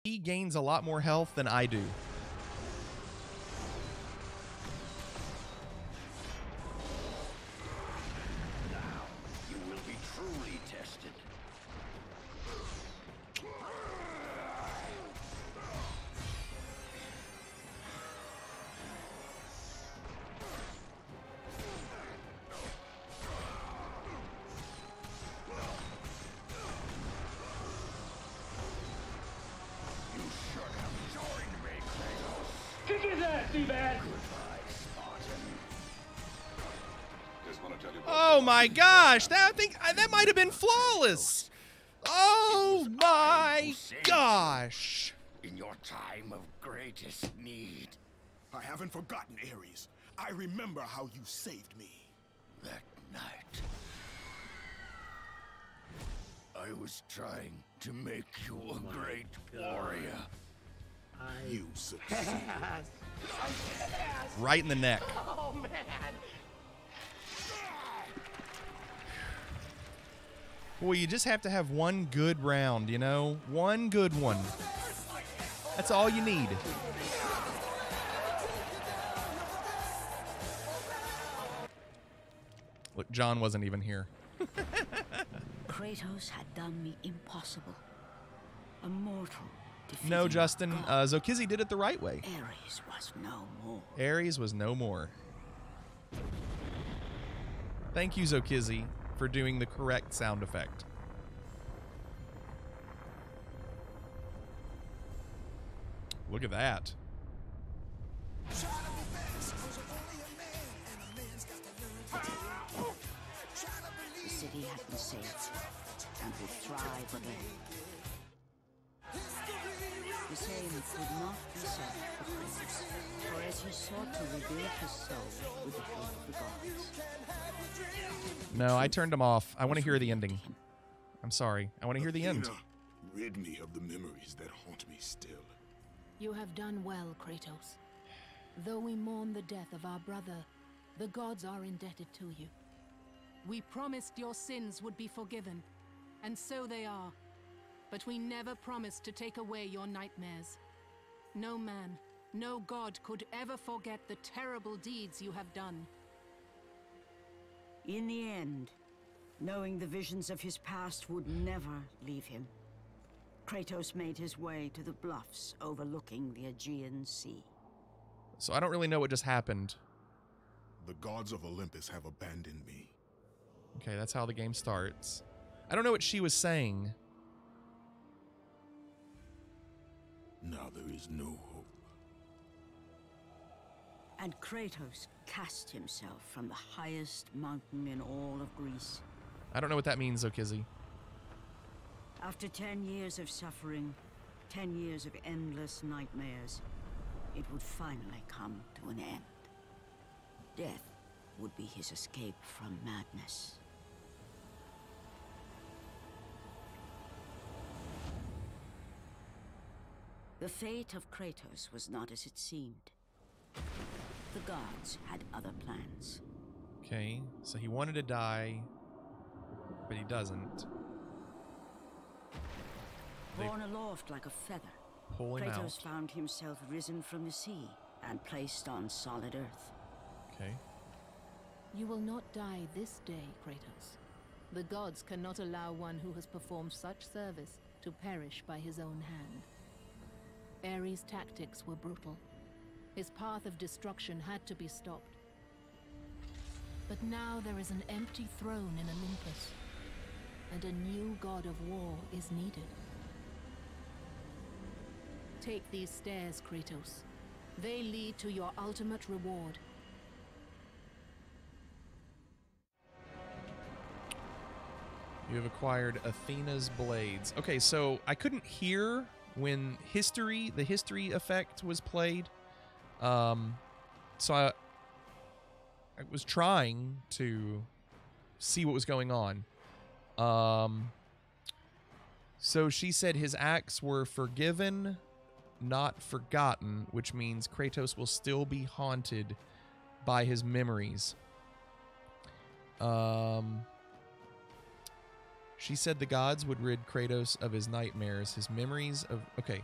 He gains a lot more health than I do. Now you will be truly tested. You should have joined me, Kratos. Kick his ass, D-Bad! Goodbye, Spartan. Just want to tell you. Oh my gosh, that might have been flawless. Oh my gosh. In your time of greatest need. I haven't forgotten, Ares. I remember how you saved me. That night, I was trying to make you a great warrior. You succeeded. Right in the neck. Oh, man! Well, you just have to have one good round, you know? One good one. That's all you need. Look, John wasn't even here. Kratos had done the impossible. A mortal defeating No, Justin, a god. Zokizzy did it the right way. Ares was no more. Ares was no more. Thank you, Zokizzy, for doing the correct sound effect. Look at that. The city had been saved and would thrive again. The same could not be said for Kratos, for as he sought to rebuild his soul with the help of the gods. No, I turned him off. I want to hear the ending. I'm sorry. I want to hear the end. Athena, rid me of the memories that haunt me still. You have done well, Kratos. Though we mourn the death of our brother, the gods are indebted to you. We promised your sins would be forgiven, and so they are. But we never promised to take away your nightmares. No man, no god could ever forget the terrible deeds you have done. In the end, knowing the visions of his past would never leave him, Kratos made his way to the bluffs overlooking the Aegean Sea. So I don't really know what just happened. The gods of Olympus have abandoned me. Okay, that's how the game starts. I don't know what she was saying. Now there is no hope. And Kratos cast himself from the highest mountain in all of Greece. I don't know what that means, Zokizzy. After 10 years of suffering, 10 years of endless nightmares, it would finally come to an end. Death would be his escape from madness. The fate of Kratos was not as it seemed. The gods had other plans. Okay, so he wanted to die, but he doesn't. They Born aloft like a feather, pull him out. Kratos found himself risen from the sea and placed on solid earth. Okay. You will not die this day, Kratos. The gods cannot allow one who has performed such service to perish by his own hand. Ares' tactics were brutal. His path of destruction had to be stopped. But now there is an empty throne in Olympus, and a new god of war is needed. Take these stairs, Kratos. They lead to your ultimate reward. You have acquired Athena's blades. Okay, so I couldn't hear when the history effect was played. So I was trying to see what was going on. So she said his acts were forgiven, not forgotten, which means Kratos will still be haunted by his memories. She said the gods would rid Kratos of his nightmares, his memories of... Okay.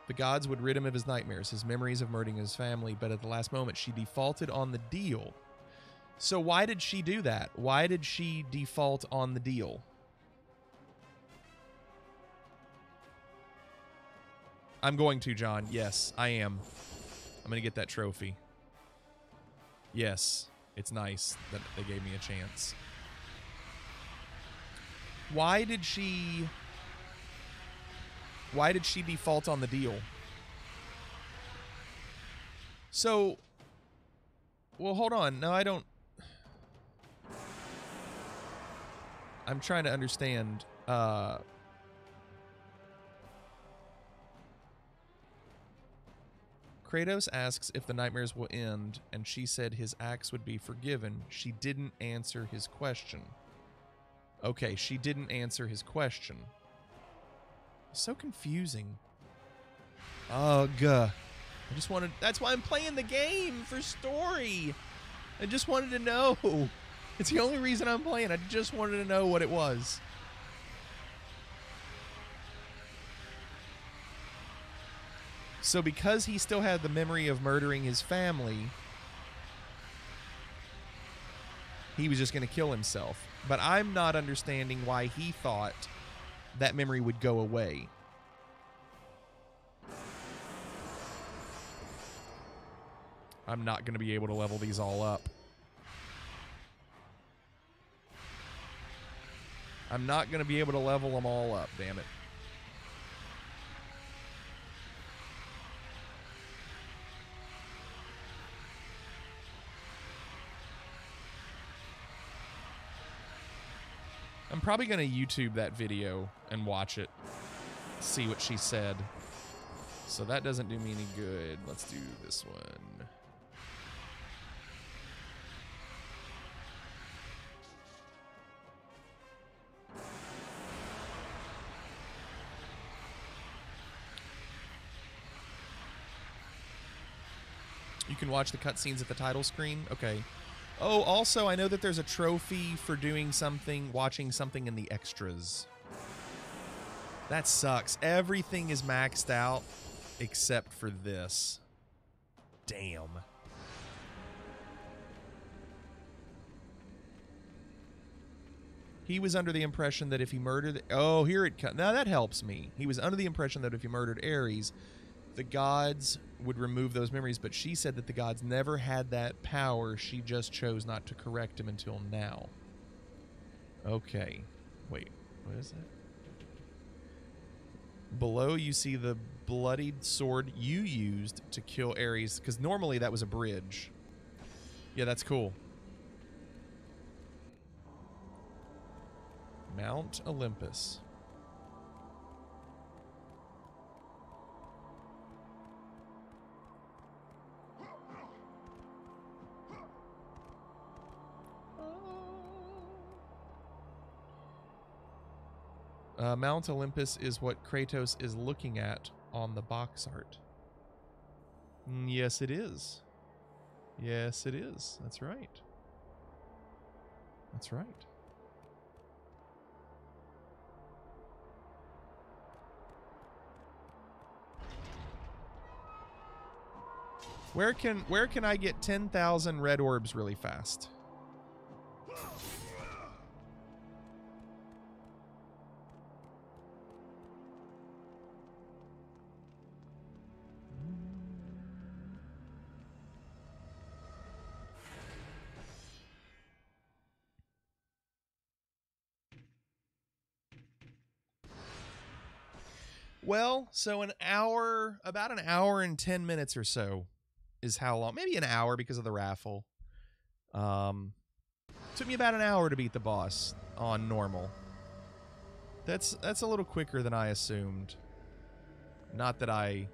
the gods would rid him of his nightmares, his memories of murdering his family, but at the last moment she defaulted on the deal. So why did she do that? Why did she default on the deal? I'm going to, John. Yes, I am. I'm going to get that trophy. Yes, it's nice that they gave me a chance. Why did she default on the deal? So, well, hold on. No, I don't. I'm trying to understand. Kratos asks if the nightmares will end, and she said his acts would be forgiven. She didn't answer his question. Okay, she didn't answer his question. So confusing. Ugh. I just wanted... That's why I'm playing the game, for story. I just wanted to know. It's the only reason I'm playing. I just wanted to know what it was. So because he still had the memory of murdering his family, he was just going to kill himself. But I'm not understanding why he thought that memory would go away. I'm not going to be able to level these all up. I'm not going to be able to level them all up, damn it. I'm probably going to YouTube that video and watch it, see what she said. So that doesn't do me any good. Let's do this one. You can watch the cutscenes at the title screen? Okay. Oh, also, I know that there's a trophy for doing something, watching something in the extras. That sucks. Everything is maxed out except for this. Damn. He was under the impression that if he murdered... Oh, here it comes. Now that helps me. He was under the impression that if he murdered Ares, the gods would remove those memories, but she said that the gods never had that power. She just chose not to correct him until now. Okay. Wait, what is that? Below you see the bloodied sword you used to kill Ares, because normally that was a bridge. Yeah, that's cool. Mount Olympus. Mount Olympus is what Kratos is looking at on the box art. Yes, it is. Yes, it is. That's right. That's right. Where can I get 10,000 red orbs really fast? Well, so an hour, about an hour and 10 minutes or so is how long. Maybe an hour because of the raffle. Took me about an hour to beat the boss on normal. That's a little quicker than I assumed. Not that I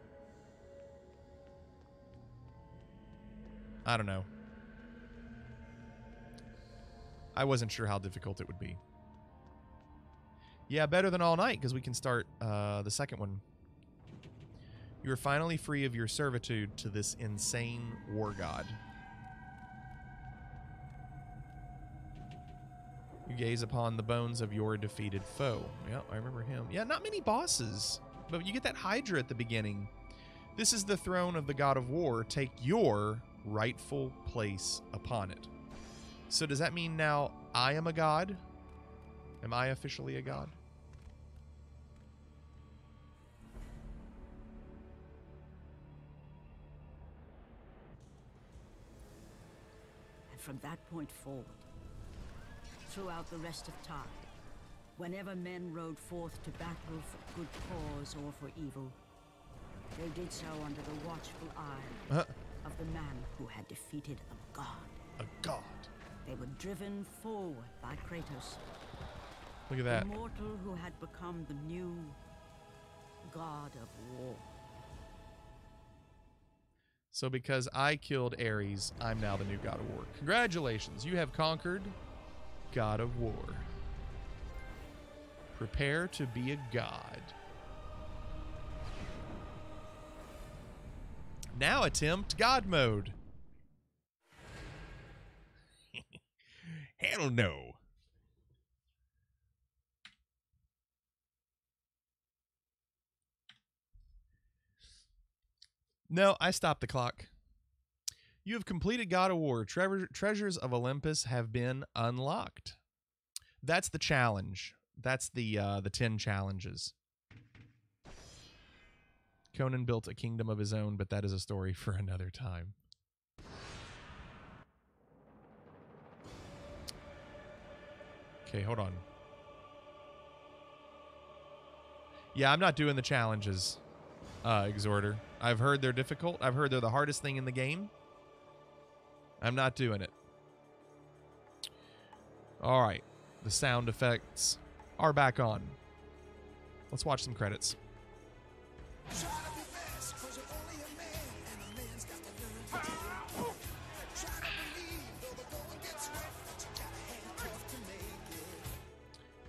don't know. I wasn't sure how difficult it would be. Yeah, better than all night, because we can start the second one. You are finally free of your servitude to this insane war god. You gaze upon the bones of your defeated foe. Yeah, I remember him. Yeah, not many bosses. But you get that Hydra at the beginning. This is the throne of the god of war. Take your rightful place upon it. So does that mean now I am a god? Am I officially a god? And from that point forward, throughout the rest of time, whenever men rode forth to battle for good cause or for evil, they did so under the watchful eye of the man who had defeated a god. A god. They were driven forward by Kratos, Look at that. the mortal who had become the new god of war. So because I killed Ares, I'm now the new god of war. Congratulations, you have conquered God of War. Prepare to be a god. Now attempt God mode. Hell no. No, I stopped the clock. You have completed God of War. Treasures of Olympus have been unlocked. That's the challenge. That's the 10 challenges. Conan built a kingdom of his own, but that is a story for another time. Okay, hold on. Yeah, I'm not doing the challenges, Exhorter. I've heard they're difficult. I've heard they're the hardest thing in the game. I'm not doing it. All right. The sound effects are back on. Let's watch some credits.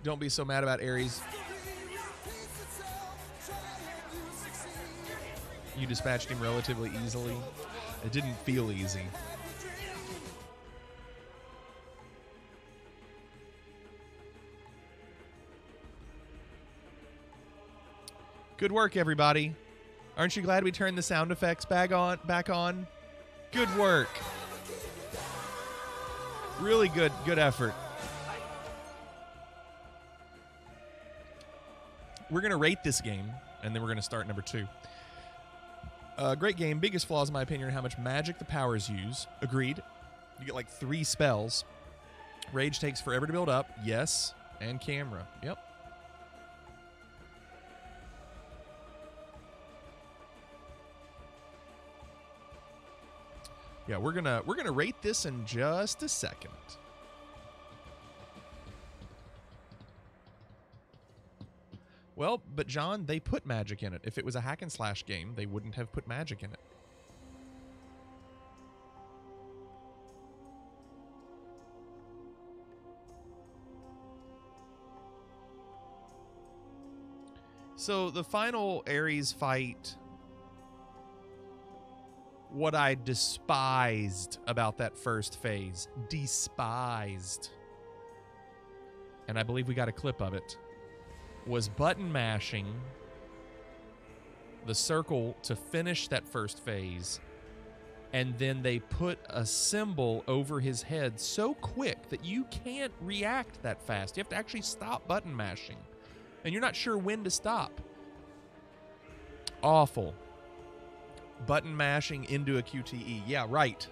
Don't be so mad about Ares. You dispatched him relatively easily. It didn't feel easy. Good work, everybody. Aren't you glad we turned the sound effects back on? Good work. Really good effort. We're going to rate this game, and then we're going to start number 2. Great game. Biggest flaws, in my opinion, are how much magic the powers use. Agreed. You get like 3 spells. Rage takes forever to build up. Yes. And camera. Yep. Yeah, we're gonna rate this in just a second. Well, but John, they put magic in it. If it was a hack and slash game, they wouldn't have put magic in it. So the final Ares fight, what I despised about that first phase, despised, and I believe we got a clip of it, was button mashing the circle to finish that first phase, and then they put a symbol over his head so quick that you can't react that fast. You have to actually stop button mashing, and you're not sure when to stop. Awful. Button mashing into a QTE. Yeah, right.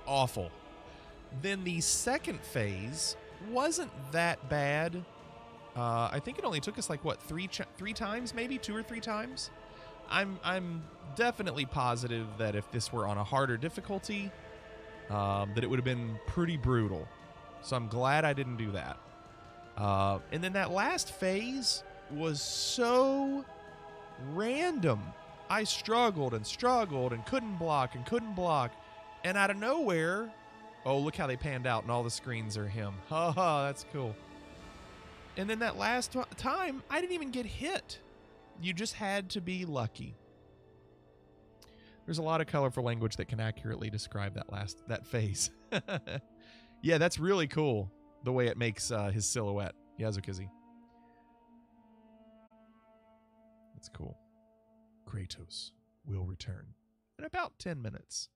Awful. Then the second phase wasn't that bad. I think it only took us like, what, three times, maybe 2 or 3 times. I'm definitely positive that if this were on a harder difficulty, that it would have been pretty brutal. So I'm glad I didn't do that. And then that last phase was so random. I struggled and couldn't block. And out of nowhere, oh, look how they panned out and all the screens are him. Ha, that's cool. And then that last time, I didn't even get hit. You just had to be lucky. There's a lot of colorful language that can accurately describe that phase. Yeah, that's really cool, the way it makes his silhouette. Yazukizzy. That's cool. Kratos will return in about 10 minutes.